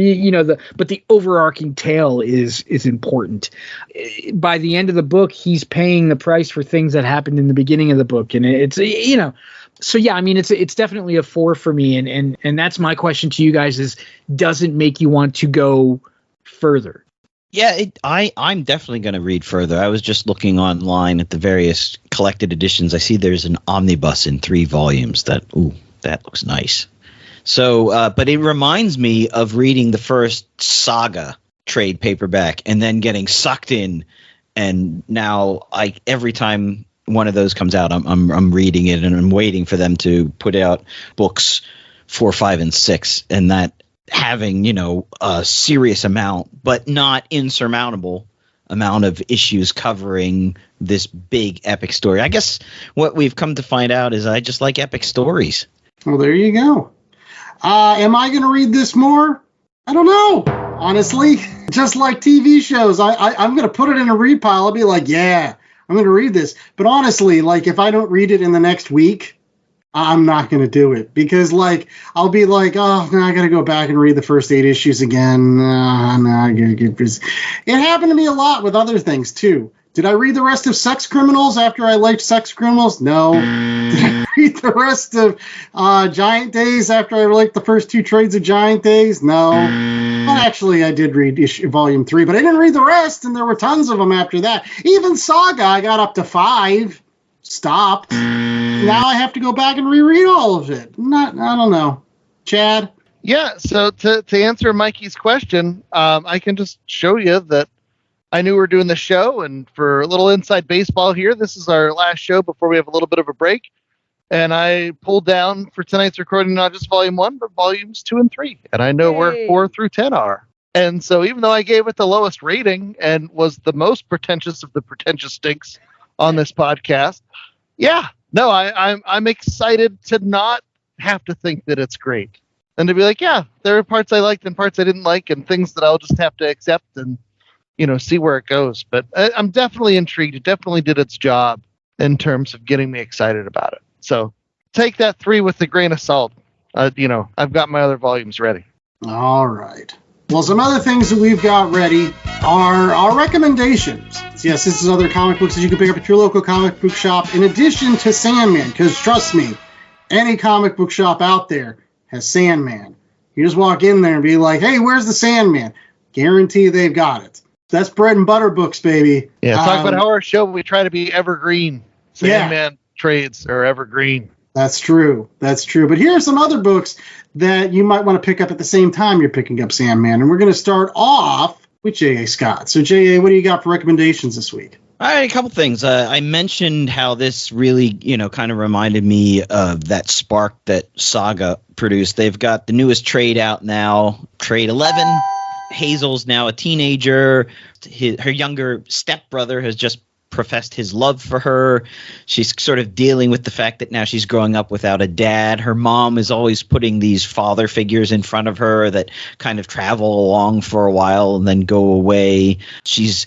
but the overarching tale is important. By the end of the book, he's paying the price for things that happened in the beginning of the book. And it's, so yeah, I mean, it's definitely a 4 for me. And that's my question to you guys is, does it make you want to go further? Yeah, I'm definitely going to read further. I was just looking online at the various collected editions. I see there's an omnibus in 3 volumes. That looks nice. So, but it reminds me of reading the first Saga trade paperback and then getting sucked in. And now, every time one of those comes out, I'm reading it and I'm waiting for them to put out books 4, 5, and 6, and that. Having, a serious amount, but not insurmountable amount of issues covering this big epic story. I guess what we've come to find out is I just like epic stories. Well, there you go. Am I going to read this more? I don't know. Honestly, just like TV shows, I'm going to put it in a read pile. I'll be like, yeah, I'm going to read this. But honestly, like if I don't read it in the next week, I'm not going to do it because, I'll be like, oh, no, I got to go back and read the first 8 issues again. It happened to me a lot with other things, too. Did I read the rest of Sex Criminals after I liked Sex Criminals? No. Did I read the rest of Giant Days after I liked the first 2 trades of Giant Days? No. Well, actually, I did read Volume 3, but I didn't read the rest, and there were tons of them after that. Even Saga, I got up to 5. Stopped. Now I have to go back and reread all of it. I don't know. Chad? Yeah, so to answer Mikey's question, I can just show you that I knew we were doing the show, and for a little inside baseball here, this is our last show before we have a little bit of a break. And I pulled down for tonight's recording not just volume 1, but volumes 2 and 3. And I know where 4 through 10 are. And so even though I gave it the lowest rating and was the most pretentious of the pretentious stinks on this podcast, I'm excited to not have to think that it's great. And to be like, yeah, there are parts I liked and parts I didn't like and things that I'll just have to accept and, see where it goes. But I'm definitely intrigued. It definitely did its job in terms of getting me excited about it. So take that 3 with a grain of salt. I've got my other volumes ready. All right. Well, some other things that we've got ready are our recommendations. So yes, this is other comic books that you can pick up at your local comic book shop in addition to Sandman, because trust me, any comic book shop out there has Sandman. You just walk in there and be like, hey, where's the Sandman? Guarantee they've got it. That's bread and butter books, baby. Yeah, talk about how our show, we try to be evergreen. Sandman trades are evergreen. That's true. But here are some other books that you might want to pick up at the same time you're picking up Sandman. And we're going to start off with J.A. Scott. So, J.A., what do you got for recommendations this week? All right, a couple things. I mentioned how this really, kind of reminded me of that spark that Saga produced. They've got the newest trade out now, Trade 11. Hazel's now a teenager. Her younger stepbrother has just professed his love for her. She's sort of dealing with the fact that now she's growing up without a dad. Her mom is always putting these father figures in front of her that kind of travel along for a while and then go away. She's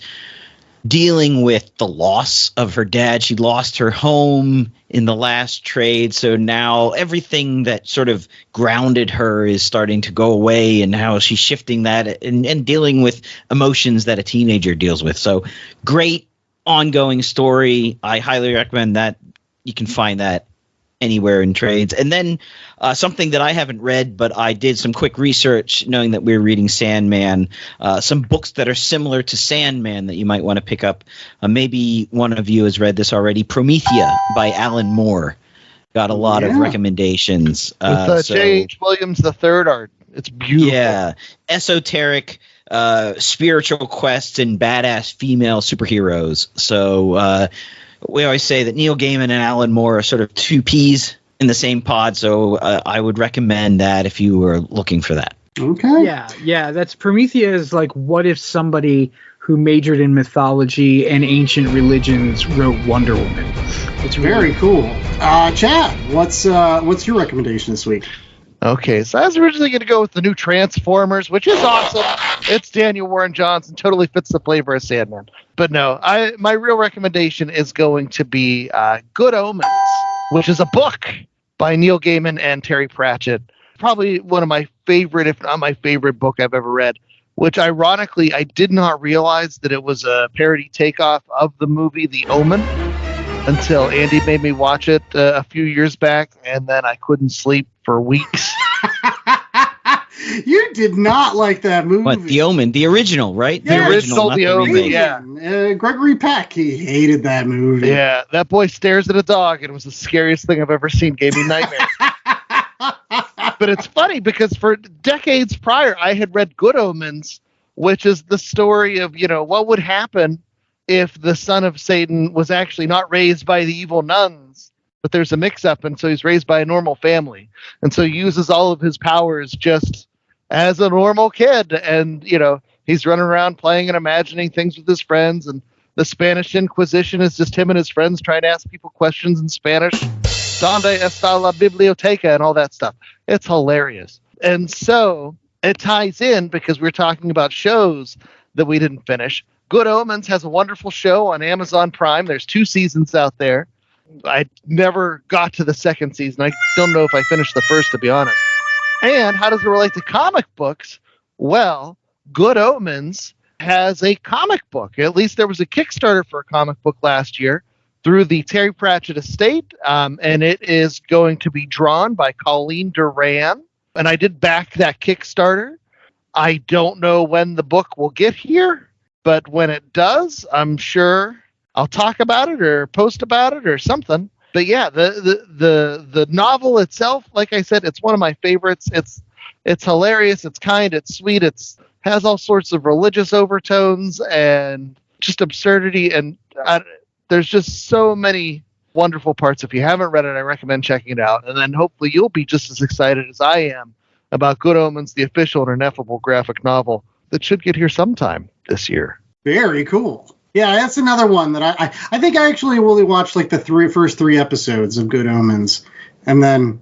dealing with the loss of her dad. She lost her home in the last trade, so now everything that sort of grounded her is starting to go away, and how she's shifting that and dealing with emotions that a teenager deals with. So great ongoing story. I highly recommend that. You can find that anywhere in trades. And then something that I haven't read, but I did some quick research knowing that we're reading Sandman, some books that are similar to Sandman that you might want to pick up. Maybe one of you has read this already. Promethea by Alan Moore. Got a lot of recommendations. With J.H. Williams III art. It's beautiful. Yeah. Esoteric spiritual quests and badass female superheroes. So we always say that Neil Gaiman and Alan Moore are sort of two peas in the same pod. So I would recommend that if you were looking for that. Okay. Yeah. That's Promethea is like, what if somebody who majored in mythology and ancient religions wrote Wonder Woman? It's very cool. Chad, what's your recommendation this week? Okay, so I was originally going to go with the new Transformers, which is awesome. It's Daniel Warren Johnson, totally fits the flavor of Sandman. But no, my real recommendation is going to be Good Omens, which is a book by Neil Gaiman and Terry Pratchett. Probably one of my favorite, if not my favorite book I've ever read, which ironically, I did not realize that it was a parody takeoff of the movie The Omen until Andy made me watch it a few years back, and then I couldn't sleep for weeks. You did not like that movie. What, The Omen, the original, right? Yeah, the original, The Omen, yeah. Gregory Peck, he hated that movie. Yeah, that boy stares at a dog, and it was the scariest thing I've ever seen. Gave me nightmares. But it's funny because for decades prior, I had read Good Omens, which is the story of, what would happen if the son of Satan was actually not raised by the evil nuns, but there's a mix-up, and so he's raised by a normal family. And so he uses all of his powers just as a normal kid. And, he's running around playing and imagining things with his friends. And the Spanish Inquisition is just him and his friends trying to ask people questions in Spanish. Donde está la biblioteca and all that stuff. It's hilarious. And so it ties in because we're talking about shows that we didn't finish. Good Omens has a wonderful show on Amazon Prime. There's 2 seasons out there. I never got to the second season. I don't know if I finished the first, to be honest. And how does it relate to comic books? Well, Good Omens has a comic book. At least there was a Kickstarter for a comic book last year through the Terry Pratchett estate, and it is going to be drawn by Colleen Duran. And I did back that Kickstarter. I don't know when the book will get here, but when it does, I'm sure I'll talk about it or post about it or something. But yeah, the novel itself, like I said, it's one of my favorites. It's hilarious. It's kind. It's sweet. It's has all sorts of religious overtones and just absurdity. And there's just so many wonderful parts. If you haven't read it, I recommend checking it out. And then hopefully you'll be just as excited as I am about Good Omens, the official and ineffable graphic novel that should get here sometime this year. Very cool. Yeah, that's another one that I think I actually only watched like the first three episodes of Good Omens. And then,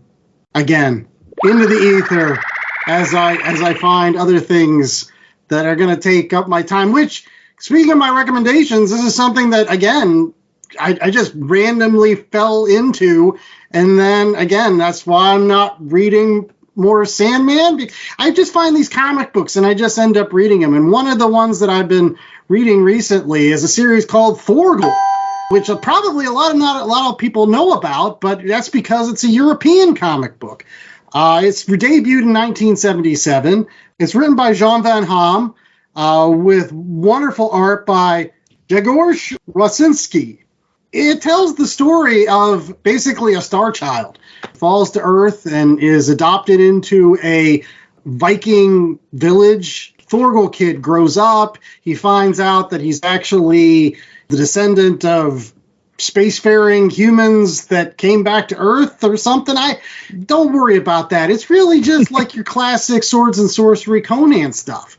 again, into the ether as I find other things that are going to take up my time, which, speaking of my recommendations, this is something that, again, I just randomly fell into. And then, again, that's why I'm not reading more Sandman. I just find these comic books and I just end up reading them. And one of the ones that I've been reading recently is a series called Thorgal, which probably not a lot of people know about, but that's because it's a European comic book. It's debuted in 1977. It's written by Jean Van Ham with wonderful art by Grzegorz Rosinski. It tells the story of basically a star child falls to Earth and is adopted into a Viking village. Thorgal kid grows up. He finds out that he's actually the descendant of spacefaring humans that came back to Earth or something. Don't worry about that. It's really just like your classic swords and sorcery Conan stuff.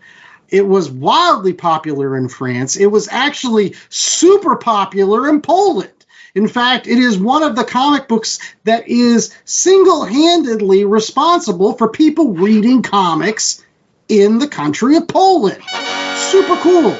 It was wildly popular in France. It was actually super popular in Poland. In fact, it is one of the comic books that is single-handedly responsible for people reading comics in the country of Poland. Super cool.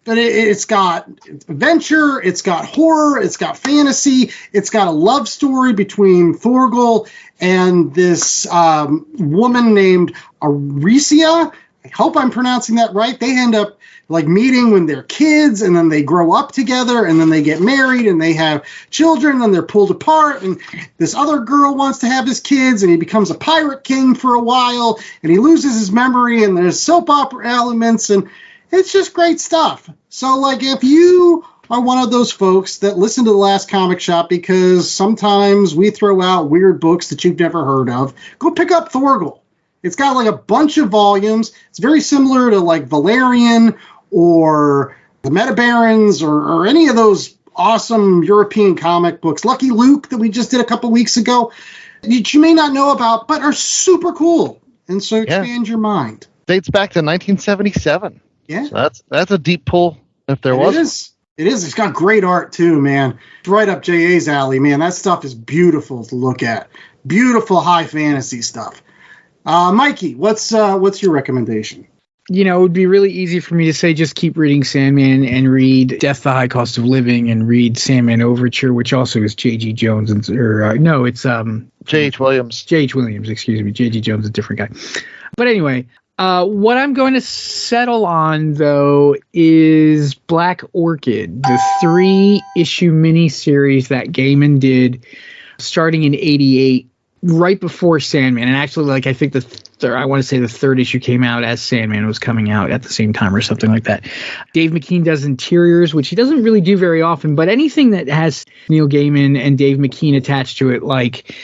But it's got adventure, it's got horror, it's got fantasy, it's got a love story between Thorgal and this woman named Aricia. I hope I'm pronouncing that right. They end up like meeting when they're kids, and then they grow up together, and then they get married, and they have children, and they're pulled apart, and this other girl wants to have his kids, and he becomes a pirate king for a while, and he loses his memory, and there's soap opera elements, and it's just great stuff. So, like, if you are one of those folks that listen to The Last Comic Shop because sometimes we throw out weird books that you've never heard of, go pick up Thorgal. It's got like a bunch of volumes. It's very similar to like Valerian or the Metabarons or any of those awesome European comic books. Lucky Luke that we just did a couple weeks ago, that you may not know about, but are super cool. And so expand your mind. Dates back to 1977. Yeah. So that's a deep pull if there was. It is. It's got great art too, man. It's right up J.A.'s alley, man. That stuff is beautiful to look at. Beautiful high fantasy stuff. Mikey, what's your recommendation? You know, it would be really easy for me to say just keep reading Sandman and read Death, the High Cost of Living and read Sandman Overture, which also is J.G. Jones. It's J.H. Williams. J.H. Williams, excuse me. J.G. Jones is a different guy. But anyway, what I'm going to settle on, though, is Black Orchid, the 3-issue miniseries that Gaiman did starting in 88. Right before Sandman, and actually, like, I think I want to say the third issue came out as Sandman was coming out at the same time or something like that. Dave McKean does interiors, which he doesn't really do very often, but anything that has Neil Gaiman and Dave McKean attached to it, like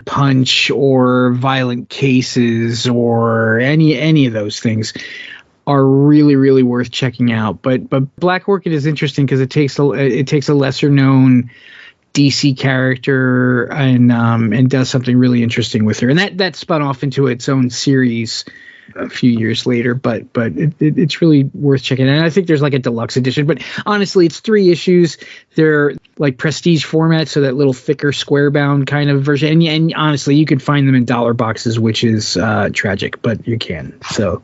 Punch or Violent Cases or any of those things, are really, really worth checking out. But Black Orchid is interesting because it takes a lesser known DC character and does something really interesting with her, and that spun off into its own series a few years later. But it's really worth checking out. And I think there's like a deluxe edition, but honestly, it's 3 issues. They're like prestige format, so that little thicker square bound kind of version. And honestly, you can find them in dollar boxes, which is tragic, but you can. So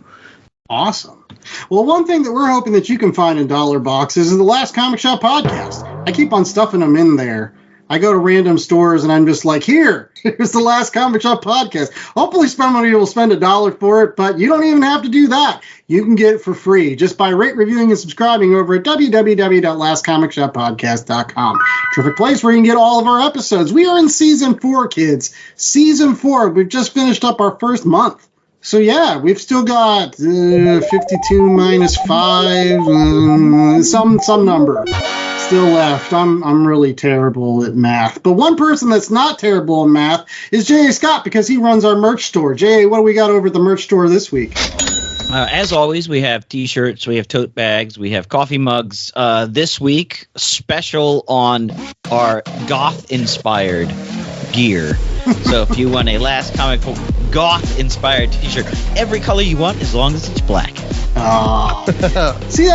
awesome. Well, one thing that we're hoping that you can find in dollar boxes is the Last Comic Shop podcast. I keep on stuffing them in there. I go to random stores and I'm just like, here's the Last Comic Shop podcast. Hopefully somebody will spend $1 for it, but you don't even have to do that. You can get it for free just by reviewing, and subscribing over at www.lastcomicshoppodcast.com. Terrific place where you can get all of our episodes. We are in season 4, kids. Season 4. We've just finished up our first month. So yeah, we've still got 52 minus 5, some number still left. I'm really terrible at math. But one person that's not terrible in math is J.A. Scott, because he runs our merch store. J.A., what do we got over at the merch store this week? As always, we have T-shirts, we have tote bags, we have coffee mugs. This week, special on our goth-inspired gear. So if you want a Last Comic Book goth-inspired T-shirt, every color you want, as long as it's black. Oh. See,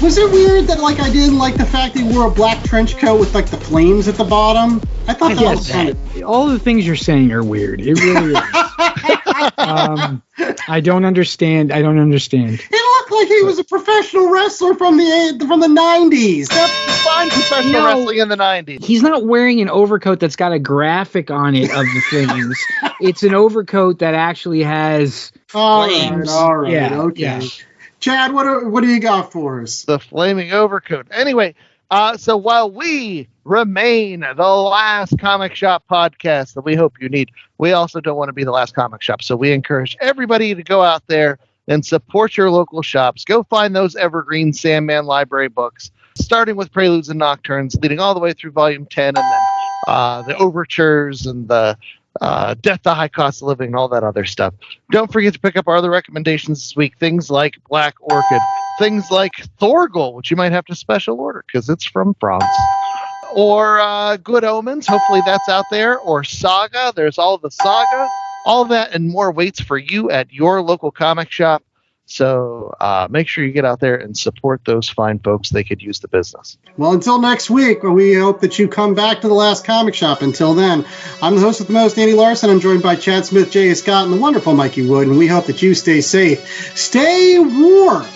was it weird that like I didn't like the fact that he wore a black trench coat with like the flames at the bottom? I thought that was kind of... All the things you're saying are weird. It really is. I don't understand. It looked like he was a professional wrestler from the 90s. That's fine professional wrestling in the 90s. He's not wearing an overcoat that's got a graphic on it of the flames. It's an overcoat that actually has flames. All right. Yeah, Okay. yeah. Chad, what do you got for us? The flaming overcoat. Anyway, so while we remain the last comic shop podcast that we hope you need, we also don't want to be the last comic shop. So we encourage everybody to go out there and support your local shops. Go find those evergreen Sandman library books, starting with Preludes and Nocturnes, leading all the way through Volume 10, and then the overtures and the Death, the High Cost of Living, and all that other stuff. Don't forget to pick up our other recommendations this week. Things like Black Orchid, things like Thorgal, which you might have to special order because it's from France. Or Good Omens, hopefully that's out there. Or Saga, there's all the Saga. All that and more waits for you at your local comic shop. So make sure you get out there and support those fine folks. They could use the business. Well, until next week, we hope that you come back to the last comic shop. Until then, I'm the host with the most, Andy Larson. I'm joined by Chad Smith, J.A. Scott, and the wonderful Mikey Wood. And we hope that you stay safe, stay warm,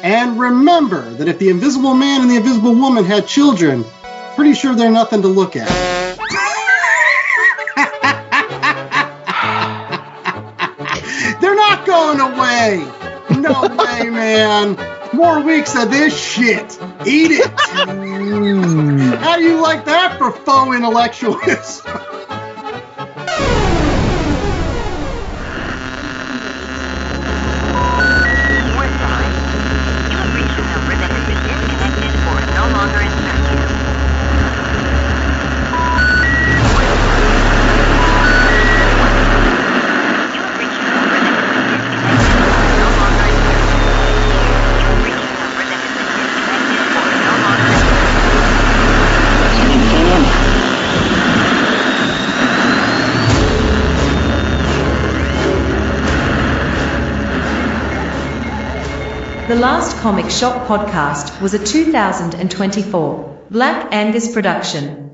and remember that if the Invisible Man and the Invisible Woman had children, pretty sure they're nothing to look at. They're not going away. No way, man. More weeks of this shit. Eat it. How do you like that for faux intellectualism? The Last Comic Shop podcast was a 2024 Black Angus production.